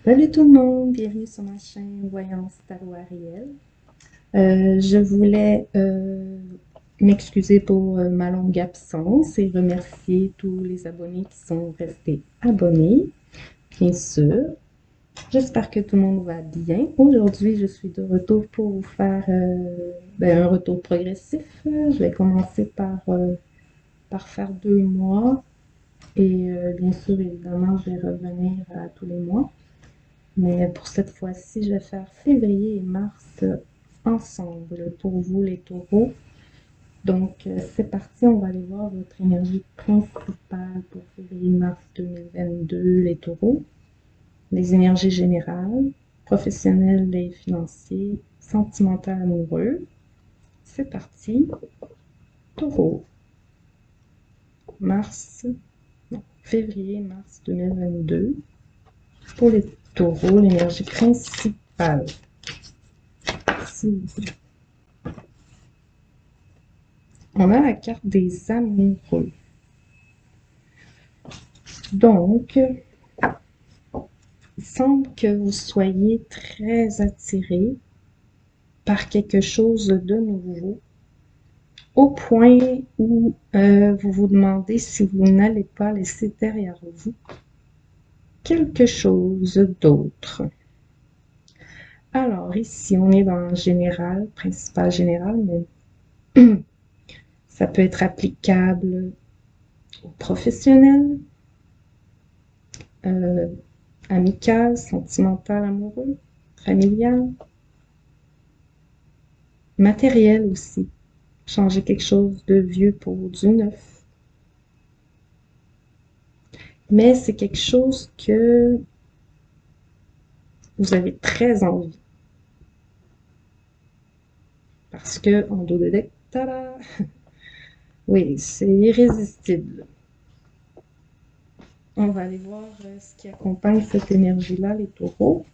Salut tout le monde, bienvenue sur ma chaîne Voyance Tarot Ariel. Je voulais m'excuser pour ma longue absence et remercier tous les abonnés qui sont restés abonnés, bien sûr. J'espère que tout le monde va bien. Aujourd'hui, je suis de retour pour vous faire un retour progressif. Je vais commencer par faire 2 mois et bien sûr, évidemment, je vais revenir à tous les mois. Mais pour cette fois-ci, je vais faire février et mars ensemble pour vous les taureaux. Donc, c'est parti, on va aller voir votre énergie principale pour février-mars 2022, les taureaux. Les énergies générales, professionnelles et financières, sentimentales, amoureux. C'est parti. Taureau. Mars, non, février-mars 2022. Pour les taureaux, l'énergie principale. S'il vous plaît. On a la carte des amoureux. Donc, il semble que vous soyez très attiré par quelque chose de nouveau, au point où vous vous demandez si vous n'allez pas laisser derrière vous quelque chose d'autre. Alors, ici, on est dans le général, principal général, mais ça peut être applicable aux professionnels, euh, amical, sentimental, amoureux, familial, matériel aussi. Changer quelque chose de vieux pour du neuf. Mais c'est quelque chose que vous avez très envie. Parce que, en dos de deck, tada! Oui, c'est irrésistible. On va aller voir ce qui accompagne cette énergie-là, les taureaux.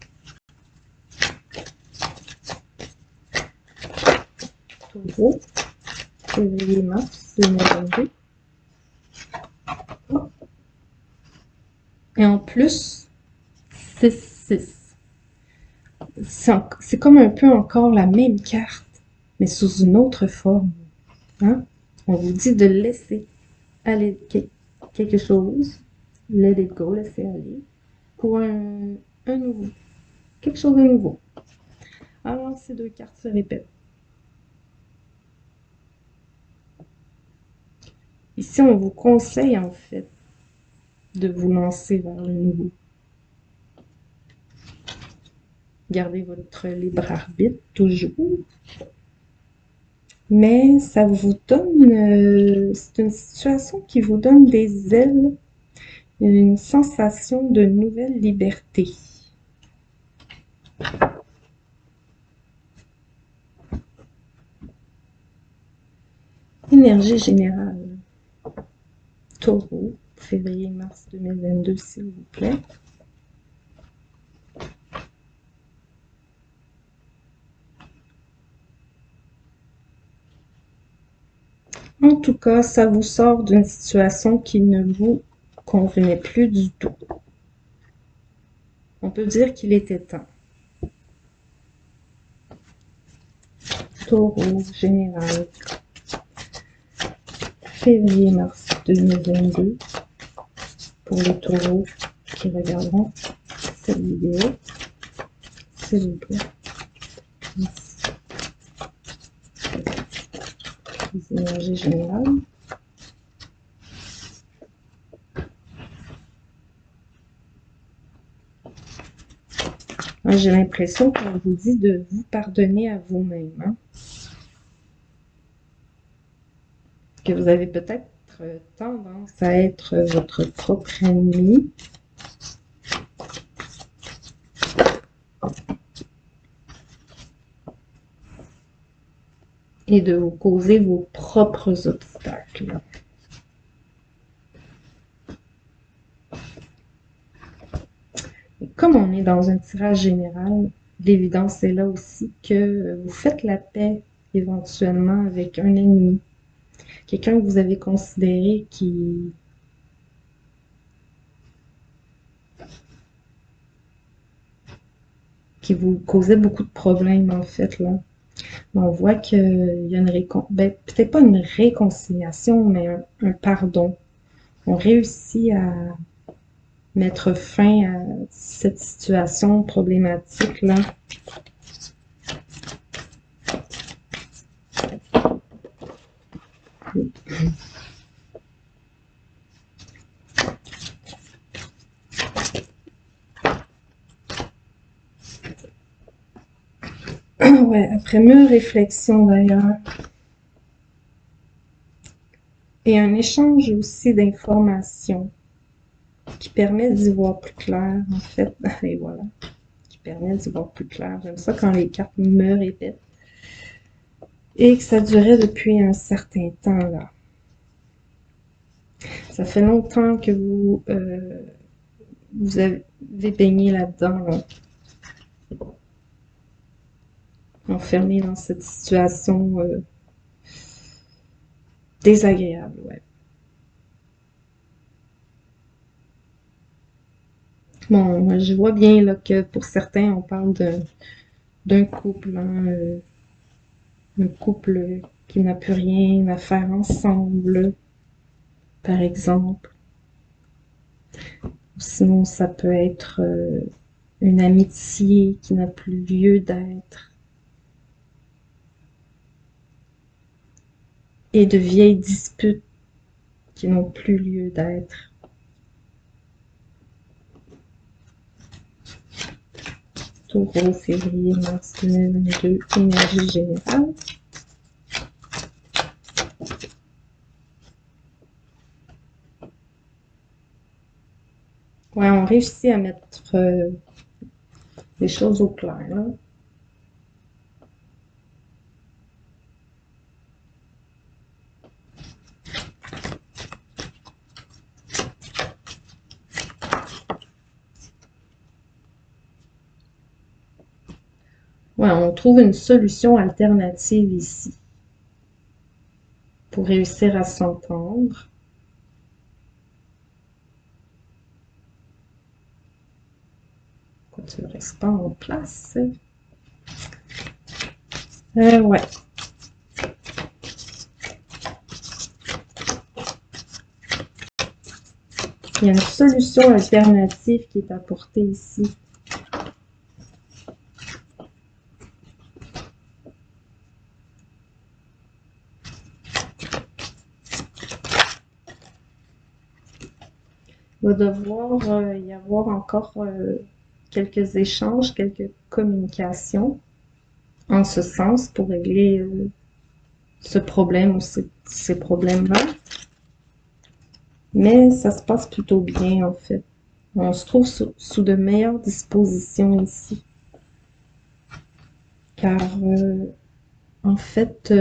Taureau, février-mars 2022. Et en plus, 6-6. C'est comme un peu encore la même carte, mais sous une autre forme. Hein? On vous dit de laisser aller quelque chose, let it go, laisser aller, pour un nouveau, quelque chose de nouveau. Alors, ces deux cartes se répètent. Ici, on vous conseille en fait de vous lancer vers le nouveau. Gardez votre libre arbitre toujours. Mais ça vous donne, c'est une situation qui vous donne des ailes, une sensation de nouvelle liberté. Énergie générale. Taureau, février-mars 2022, s'il vous plaît. En tout cas, ça vous sort d'une situation qui ne vous convenait plus du tout. On peut dire qu'il était temps. Taureau général, février-mars 2022, pour les taureaux qui regarderont cette vidéo, s'il vous plaît. Merci. Les énergies générales. J'ai l'impression qu'on vous dit de vous pardonner à vous-même. Hein? Que vous avez peut-être tendance à être votre propre ennemi. Et de vous causer vos propres obstacles. Et comme on est dans un tirage général, l'évidence est là aussi que vous faites la paix éventuellement avec un ennemi. Quelqu'un que vous avez considéré qui... qui vous causait beaucoup de problèmes, en fait, là. Mais on voit qu'il y a une peut-être pas une réconciliation, mais un pardon. On réussit à mettre fin à cette situation problématique-là. Ouais, après mûre réflexion d'ailleurs, et un échange aussi d'informations qui permet d'y voir plus clair, en fait. Et voilà, qui permet d'y voir plus clair. J'aime ça quand les cartes me répètent. Et que ça durait depuis un certain temps, là. Ça fait longtemps que vous avez baigné là-dedans, là. Enfermé dans cette situation désagréable, ouais. Bon, je vois bien là, que pour certains, on parle d'un couple, hein, un couple qui n'a plus rien à faire ensemble, par exemple. Sinon, ça peut être une amitié qui n'a plus lieu d'être. Et de vieilles disputes qui n'ont plus lieu d'être. Taureau, février, mars 2022, énergie générale. Ouais, on réussit à mettre les choses au clair, là. Ouais, on trouve une solution alternative ici pour réussir à s'entendre. Pourquoi tu ne restes pas en place? Ouais. Il y a une solution alternative qui est apportée ici. Il va devoir y avoir encore quelques échanges, quelques communications en ce sens pour régler ce problème ou ces problèmes-là. Mais ça se passe plutôt bien en fait. On se trouve sous de meilleures dispositions ici. Car en fait,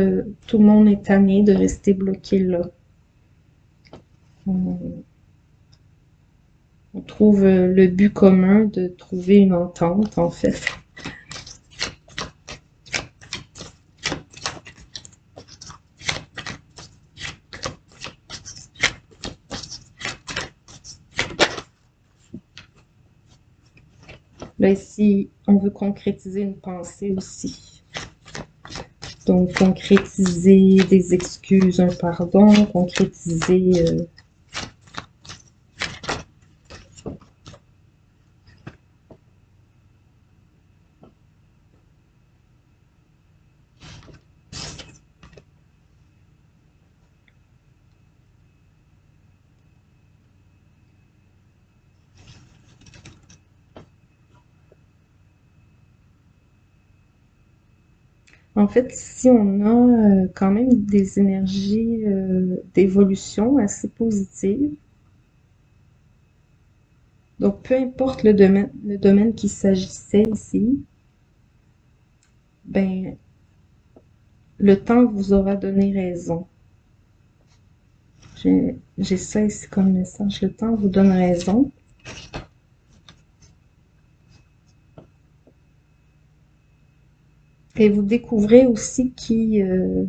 tout le monde est tanné de rester bloqué là. On trouve le but commun de trouver une entente en fait. Là, ici, on veut concrétiser une pensée aussi. Donc, concrétiser des excuses, un pardon, concrétiser... En fait, ici, on a quand même des énergies d'évolution assez positives. Donc, peu importe le domaine qu'il s'agissait ici, ben, le temps vous aura donné raison. J'ai ça ici comme message. Le temps vous donne raison. Et vous découvrez aussi qui avait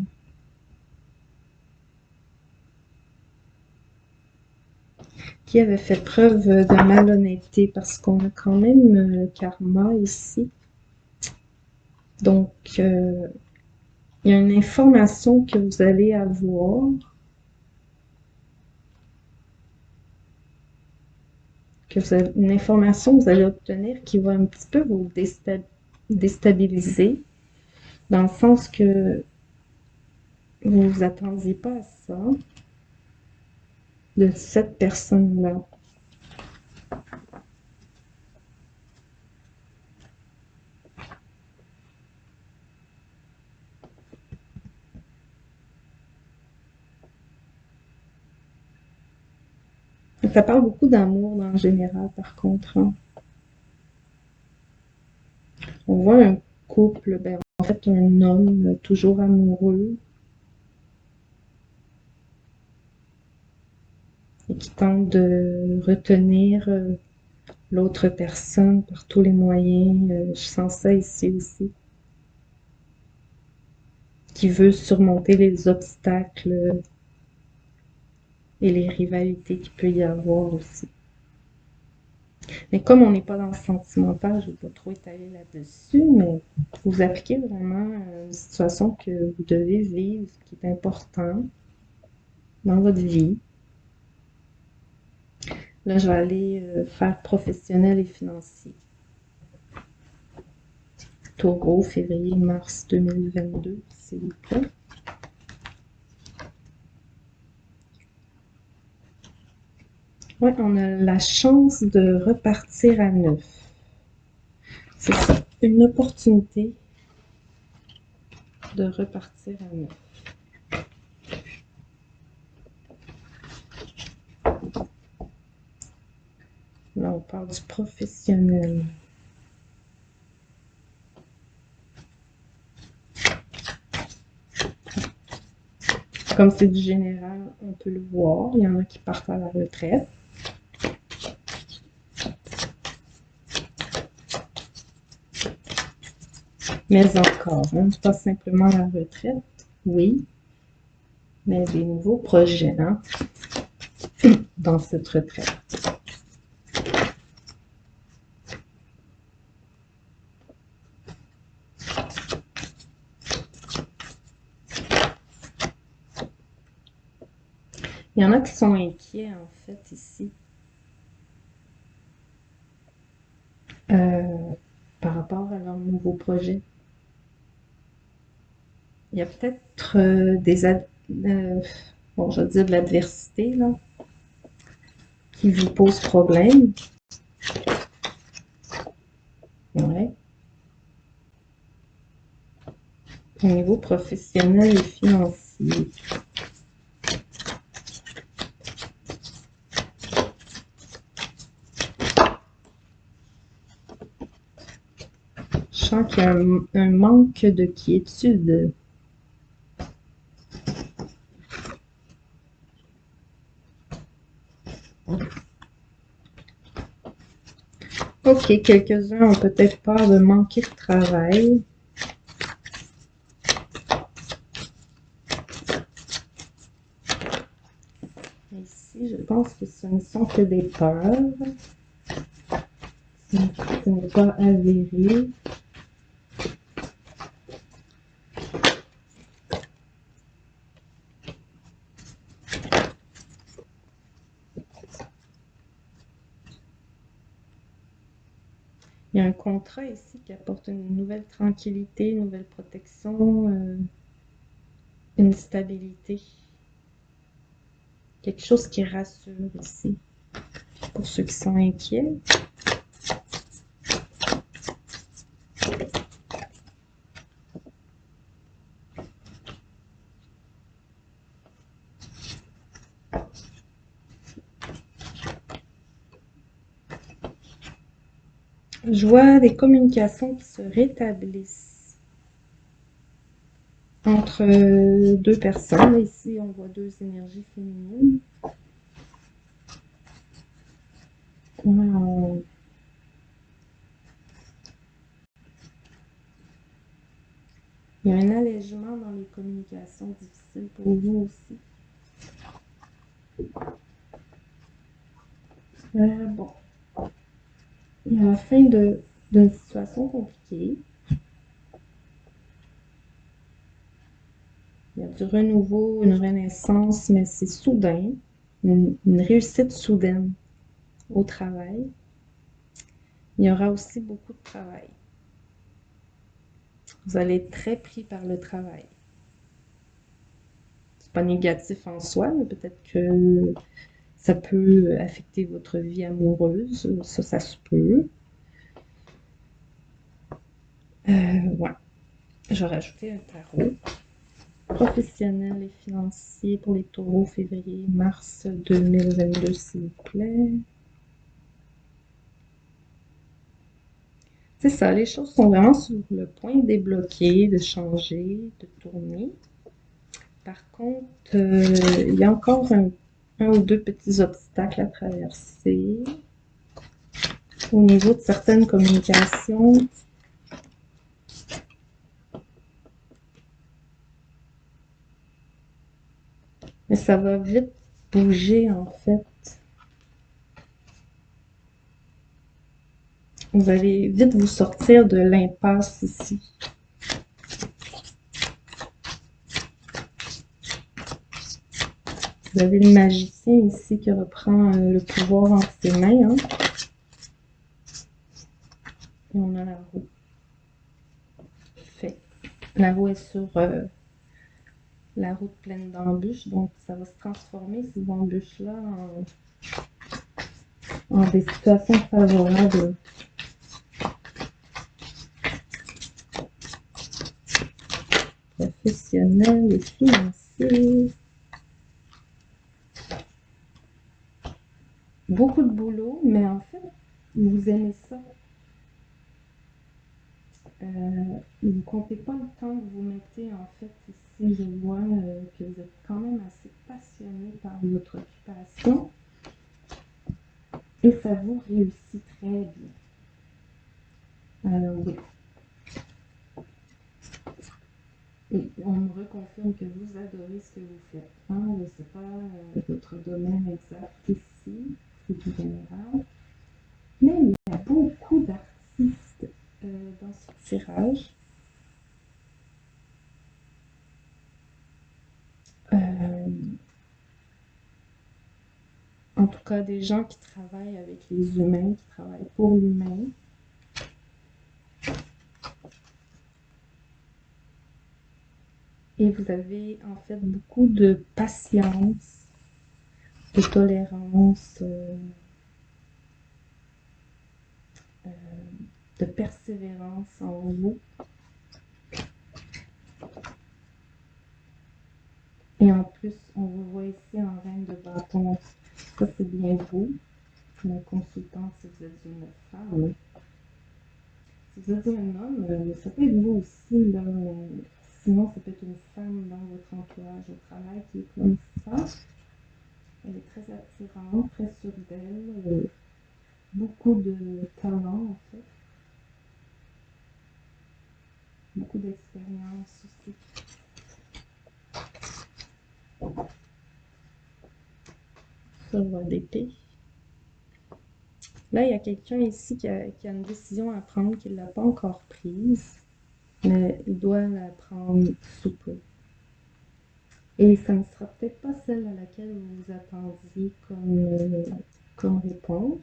fait preuve de malhonnêteté parce qu'on a quand même le karma ici. Donc, il y a une information que vous allez avoir, une information que vous allez obtenir qui va un petit peu vous déstabiliser, dans le sens que vous ne vous attendiez pas à ça, de cette personne-là. Ça parle beaucoup d'amour en général, par contre, hein. On voit un couple, ben, en fait, un homme toujours amoureux et qui tente de retenir l'autre personne par tous les moyens. Je sens ça ici aussi. Qui veut surmonter les obstacles et les rivalités qu'il peut y avoir aussi. Mais comme on n'est pas dans le sentimental, je ne vais pas trop étaler là-dessus, mais vous appliquez vraiment une situation que vous devez vivre, qui est important dans votre vie. Là, je vais aller faire professionnel et financier. Taureau, février, mars 2022, s'il vous plaît. Oui, on a la chance de repartir à neuf. C'est ça, une opportunité de repartir à neuf. Là, on parle du professionnel. Comme c'est du général, on peut le voir. Il y en a qui partent à la retraite. Mais encore, hein, pas simplement la retraite, oui, mais des nouveaux projets, hein, dans cette retraite. Il y en a qui sont inquiets, en fait, ici, euh, par rapport à leur nouveau projet. Il y a peut-être bon, je veux dire de l'adversité, là, qui vous pose problème. Ouais. Au niveau professionnel et financier. Je sens qu'il y a un manque de quiétude. Ok, quelques-uns ont peut-être peur de manquer de travail. Ici, je pense que ce ne sont que des peurs. Ce n'est pas avéré. Il y a un contrat ici qui apporte une nouvelle tranquillité, une nouvelle protection, une stabilité. Quelque chose qui rassure ici. Pour ceux qui sont inquiets. Je vois des communications qui se rétablissent entre deux personnes. Ici, on voit deux énergies féminines. On- Il y a un allègement dans les communications difficiles pour vous aussi. Bon, il y a la fin d'une situation compliquée. Il y a du renouveau, une renaissance, mais c'est soudain, une réussite soudaine au travail. Il y aura aussi beaucoup de travail. Vous allez être très pris par le travail. C'est pas négatif en soi, mais peut-être que ça peut affecter votre vie amoureuse. Ça se peut. Ouais. Je vais rajouter un tarot. Professionnel et financier pour les taureaux, février-mars 2022, s'il vous plaît. C'est ça, les choses sont vraiment sur le point de débloquer, de changer, de tourner. Par contre, il y a encore un ou deux petits obstacles à traverser au niveau de certaines communications. Mais ça va vite bouger en fait. Vous allez vite vous sortir de l'impasse ici. Vous avez le magicien ici qui reprend le pouvoir entre ses mains. Hein. Et on a la roue. Fait. La roue est sur la route pleine d'embûches, donc ça va se transformer ces embûches-là en des situations favorables. Professionnel et financier. Beaucoup de boulot, mais en fait, vous aimez ça. Vous ne comptez pas le temps que vous mettez, en fait, ici, je vois que vous êtes quand même assez passionné par votre occupation et ça vous réussit très bien. Alors, oui. Et on me reconfirme que vous adorez ce que vous faites. Hein? Je ne sais pas votre domaine exact ici, c'est tout général. Mais il y a beaucoup d'artistes dans ce tirage. En tout cas, des gens qui travaillent avec les humains, qui travaillent pour l'humain. Et vous avez en fait beaucoup de patience, de tolérance, de persévérance en vous. Et en plus, on vous voit ici en reine de bâton. Ça, c'est bien vous, la consultante, si vous êtes une femme. Si vous êtes un homme, ça peut être vous aussi, là, mais sinon, ça peut être une femme dans votre entourage au travail qui est comme ça. Elle est très attirante, très sûre d'elle, beaucoup de talent en fait, beaucoup d'expérience aussi. Sur l'épée. Là, il y a quelqu'un ici qui a une décision à prendre, qui ne l'a pas encore prise, mais il doit la prendre sous peu. Et ça ne sera peut-être pas celle à laquelle vous vous attendiez comme réponse.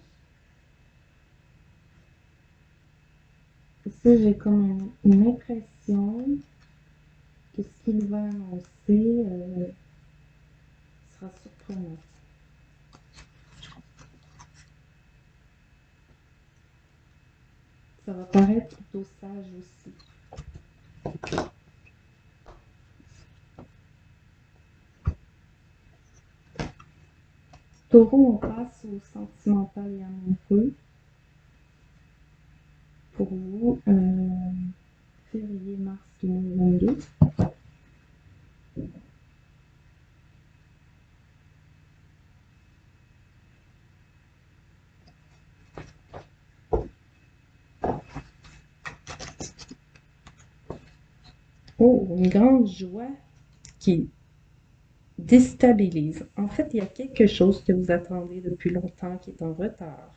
Ici, j'ai comme une impression que ce qu'il va annoncer sera surprenant. Ça va paraître plutôt sage aussi. Taureau, on passe au sentimental et amoureux. Pour vous, février-mars 2022. Oh, une grande joie qui déstabilise. En fait, il y a quelque chose que vous attendez depuis longtemps qui est en retard.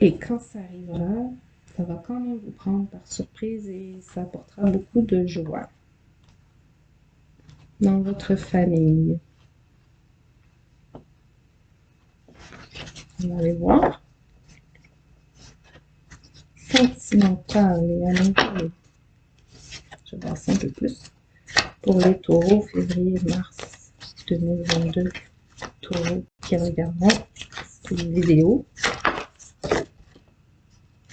Et quand ça arrivera, ça va quand même vous prendre par surprise et ça apportera beaucoup de joie. dans votre famille. On va aller voir. Sentimental et amoureux. Je vais voir ça un peu plus. Pour les taureaux, février-mars 2022. Taureaux qui regarderont cette vidéo.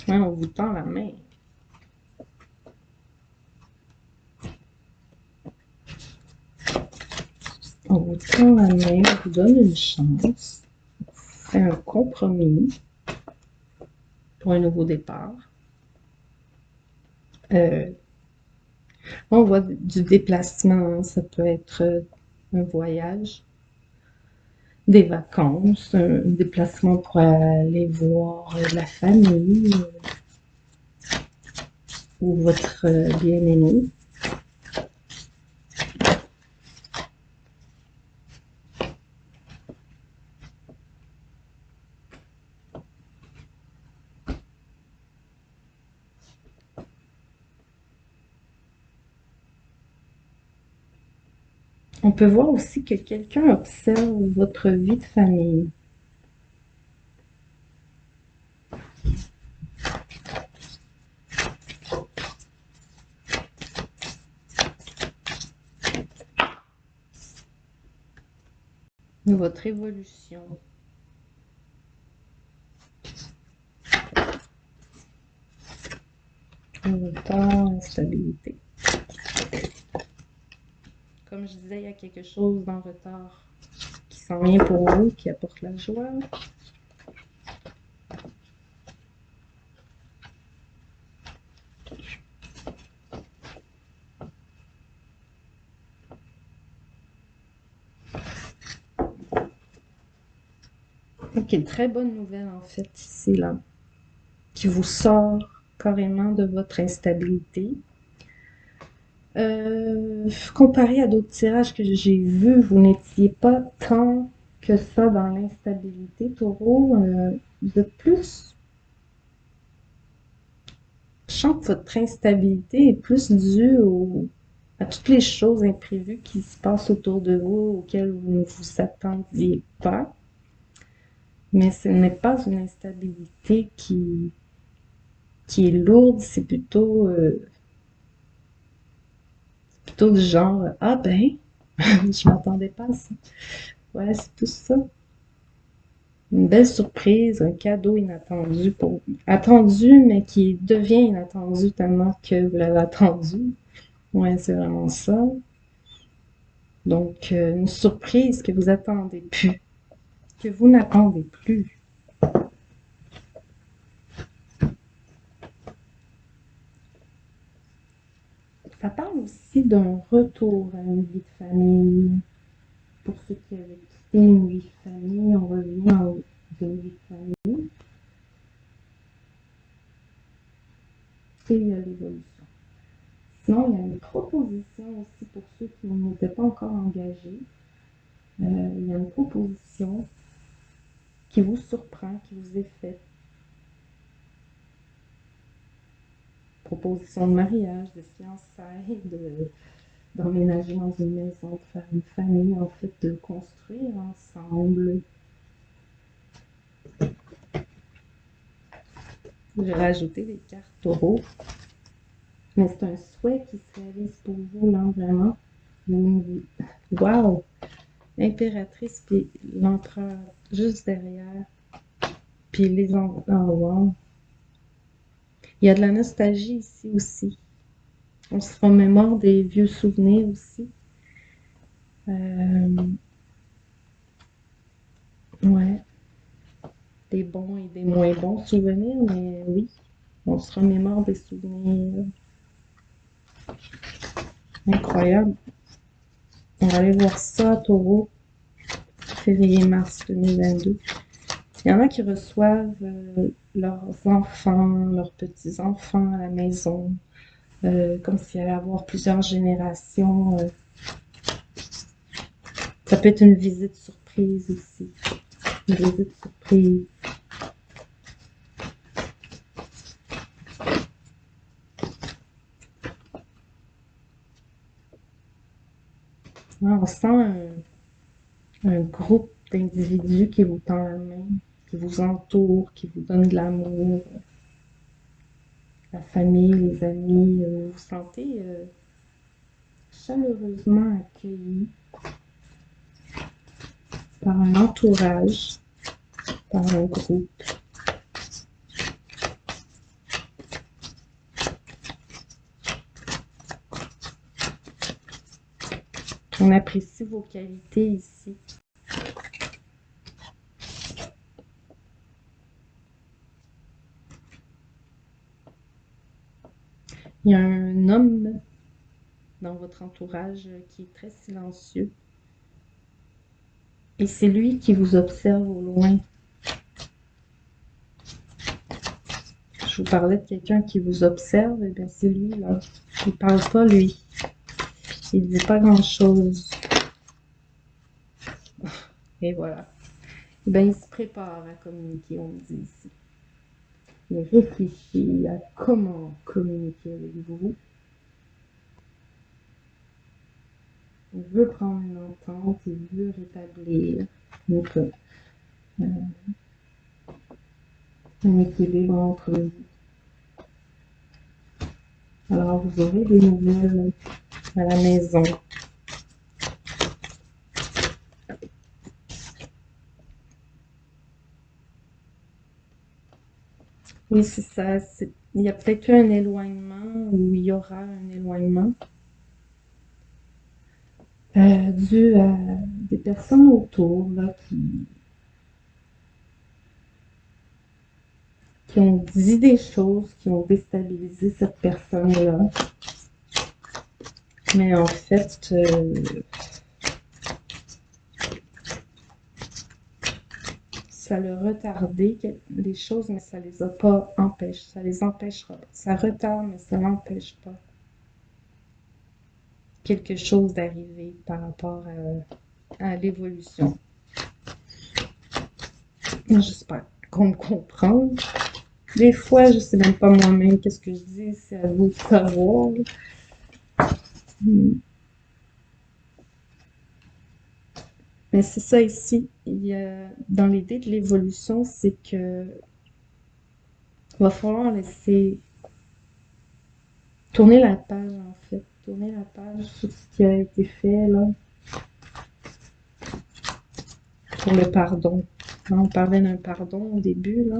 Ouais, on vous tend la main. On vous tend la main, on vous donne une chance. On fait un compromis pour un nouveau départ. On voit du déplacement, ça peut être un voyage, des vacances, un déplacement pour aller voir la famille ou votre bien-aimé. On peut voir aussi que quelqu'un observe votre vie de famille. Votre évolution. Temps, instabilité. Comme je disais, il y a quelque chose en retard qui s'en vient pour vous, qui apporte la joie. Ok, très bonne nouvelle en fait ici, là, qui vous sort carrément de votre instabilité. Comparé à d'autres tirages que j'ai vus, vous n'étiez pas tant que ça dans l'instabilité, Taureau. De plus, je sens que votre instabilité est plus due à toutes les choses imprévues qui se passent autour de vous, auxquelles vous ne vous attendiez pas. Mais ce n'est pas une instabilité qui est lourde, c'est plutôt du genre, ah ben, je m'attendais pas à ça. Ouais, c'est tout ça. Une belle surprise, un cadeau inattendu attendu, mais qui devient inattendu tellement que vous l'avez attendu. Ouais, c'est vraiment ça. Donc, une surprise que vous attendez plus, que vous n'attendez plus. Ça parle aussi d'un retour à une vie de famille. Pour ceux qui avaient quitté une vie de famille, on revient dans une vie de famille. Et il y a l'évolution. Sinon, il y a une proposition aussi pour ceux qui n'étaient pas encore engagés. Il y a une proposition qui vous surprend, qui vous est faite. Proposition de mariage, de fiançailles, d'emménager dans une maison, de faire une famille, en fait, de construire ensemble. J'ai rajouté des cartes taureau, mais c'est un souhait qui se réalise pour vous, là, vraiment. Wow! L'impératrice, puis l'empereur juste derrière, puis les wow. Il y a de la nostalgie ici aussi. On se remémore des vieux souvenirs aussi. Ouais, des bons et des moins bons souvenirs, mais oui, on se remémore des souvenirs. Incroyable. On va aller voir ça, Taureau, février-mars 2022. Il y en a qui reçoivent leurs enfants, leurs petits-enfants à la maison, comme s'il y allait avoir plusieurs générations. Ça peut être une visite surprise aussi. Une visite surprise. Ouais, on sent un groupe d'individus qui vous tend la main, qui vous entoure, qui vous donne de l'amour, la famille, les amis, vous vous sentez chaleureusement accueilli par un entourage, par un groupe. On apprécie vos qualités ici. Il y a un homme dans votre entourage qui est très silencieux. Et c'est lui qui vous observe au loin. Je vous parlais de quelqu'un qui vous observe, et bien c'est lui là. Il parle pas lui. Il dit pas grand-chose. Et voilà. Et bien il se prépare à communiquer, on me dit ici. Il réfléchit à comment communiquer avec vous. Il veut prendre une entente, il veut rétablir un équilibre entre vous. Alors vous aurez des nouvelles à la maison. Oui, c'est ça. Il y a peut-être eu un éloignement ou il y aura un éloignement dû à des personnes autour là, qui ont dit des choses qui ont déstabilisé cette personne-là. Mais en fait, ça l'a retardé les choses, mais ça les a pas empêchés. Ça les empêchera. Ça retarde, mais ça n'empêche pas quelque chose d'arriver par rapport à l'évolution. J'espère qu'on me comprend. Des fois, je sais même pas moi-même qu'est-ce que je dis, c'est à vous de savoir. Mais c'est ça ici. Il y a, dans l'idée de l'évolution, c'est que va falloir laisser tourner la page en fait, tourner la page sur ce qui a été fait là pour le pardon. On parlait d'un pardon au début là.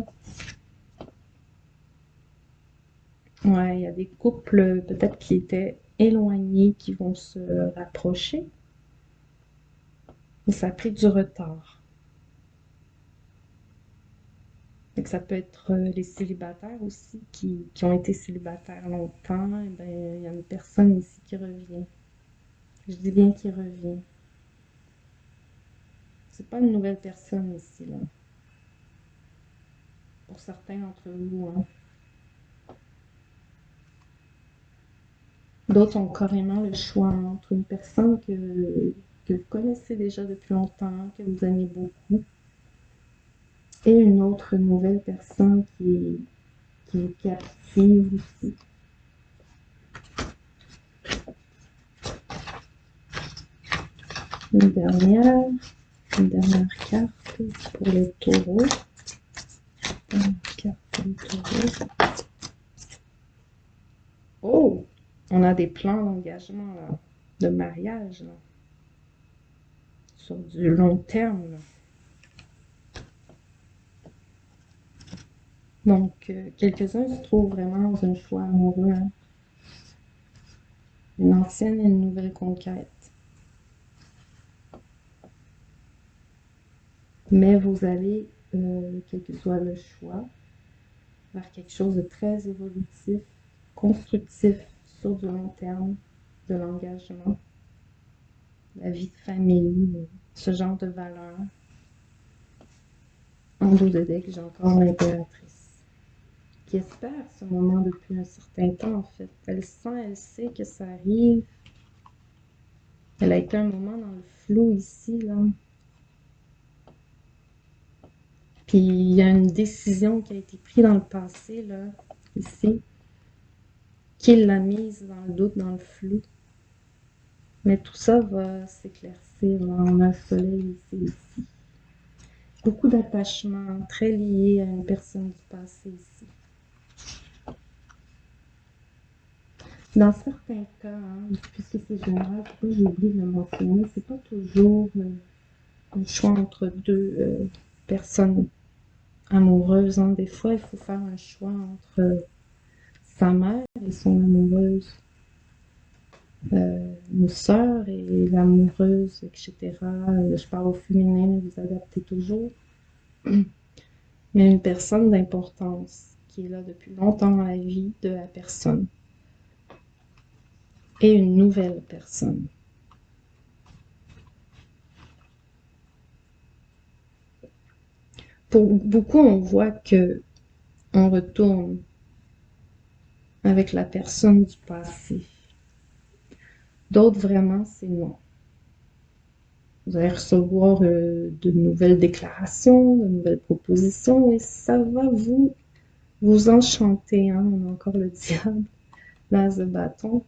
Ouais, il y a des couples peut-être qui étaient éloignés qui vont se rapprocher, mais ça a pris du retard. Fait que ça peut être les célibataires aussi qui ont été célibataires longtemps. Et ben, il y a une personne ici qui revient. Je dis bien qui revient. C'est pas une nouvelle personne ici, là. Pour certains d'entre vous, hein. D'autres ont carrément le choix entre une personne que vous connaissez déjà depuis longtemps, que vous aimez beaucoup, et une autre nouvelle personne qui vous captive aussi. Une dernière, une dernière carte pour les taureaux. Carte pour les taureaux. Oh! On a des plans d'engagement, là, de mariage, là, sur du long terme, là. Donc, quelques-uns se trouvent vraiment dans un choix amoureux, hein. Une ancienne et une nouvelle conquête. Mais vous allez, quel que soit le choix, vers quelque chose de très évolutif, constructif, sur du long terme, de l'engagement, la vie de famille, ce genre de valeurs. En dos de deck, j'ai encore l'impératrice, qui espère ce moment depuis un certain temps, en fait. Elle sent, elle sait que ça arrive. Elle a été un moment dans le flou ici, là. Puis il y a une décision qui a été prise dans le passé, là, ici, qui l'a mise dans le doute, dans le flou. Mais tout ça va s'éclaircir là. On a le soleil ici. Beaucoup d'attachements très liés à une personne du passé ici. Dans certains cas, hein, puisque c'est général, pourquoi j'ai oublié de le mentionner, c'est pas toujours un choix entre deux personnes amoureuses. Hein. Des fois, il faut faire un choix entre sa mère et son amoureuse, une sœur et l'amoureuse, etc. Je parle au féminin, mais vous adaptez toujours. Mais une personne d'importance qui est là depuis longtemps dans la vie de la personne et une nouvelle personne. Pour beaucoup, on voit que on retourne avec la personne du passé. D'autres, vraiment, c'est non. Vous allez recevoir de nouvelles déclarations, de nouvelles propositions et ça va vous enchanter. Hein? On a encore le diable, l'as de bâton.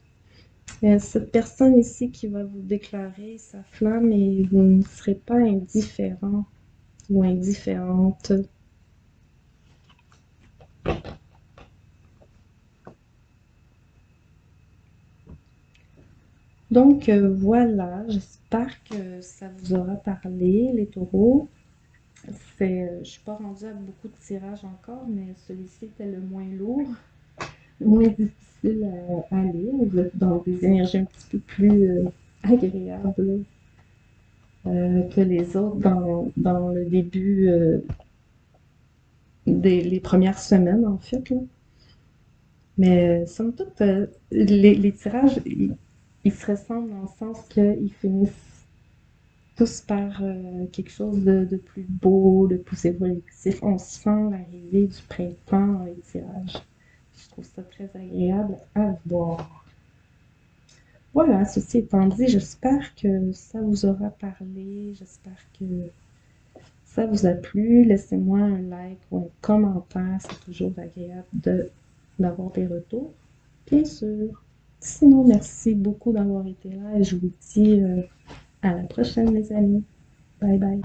Cette personne ici qui va vous déclarer sa flamme et vous ne serez pas indifférent ou indifférente. Donc voilà, j'espère que ça vous aura parlé, les taureaux. Je ne suis pas rendue à beaucoup de tirages encore, mais celui-ci était le moins lourd, le moins difficile à lire. Vous êtes dans des énergies un petit peu plus agréables que les autres dans le début les premières semaines, en fait. Là. Mais somme toute, les tirages, ils se ressemblent dans le sens qu'ils finissent tous par quelque chose de plus beau, de plus évolutif. On sent l'arrivée du printemps dans les tirages. Je trouve ça très agréable à voir. Voilà, ceci étant dit, j'espère que ça vous aura parlé. J'espère que ça vous a plu. Laissez-moi un like ou un commentaire. C'est toujours agréable d'avoir des retours. Bien sûr. Sinon, merci beaucoup d'avoir été là et je vous dis à la prochaine, les amis. Bye bye.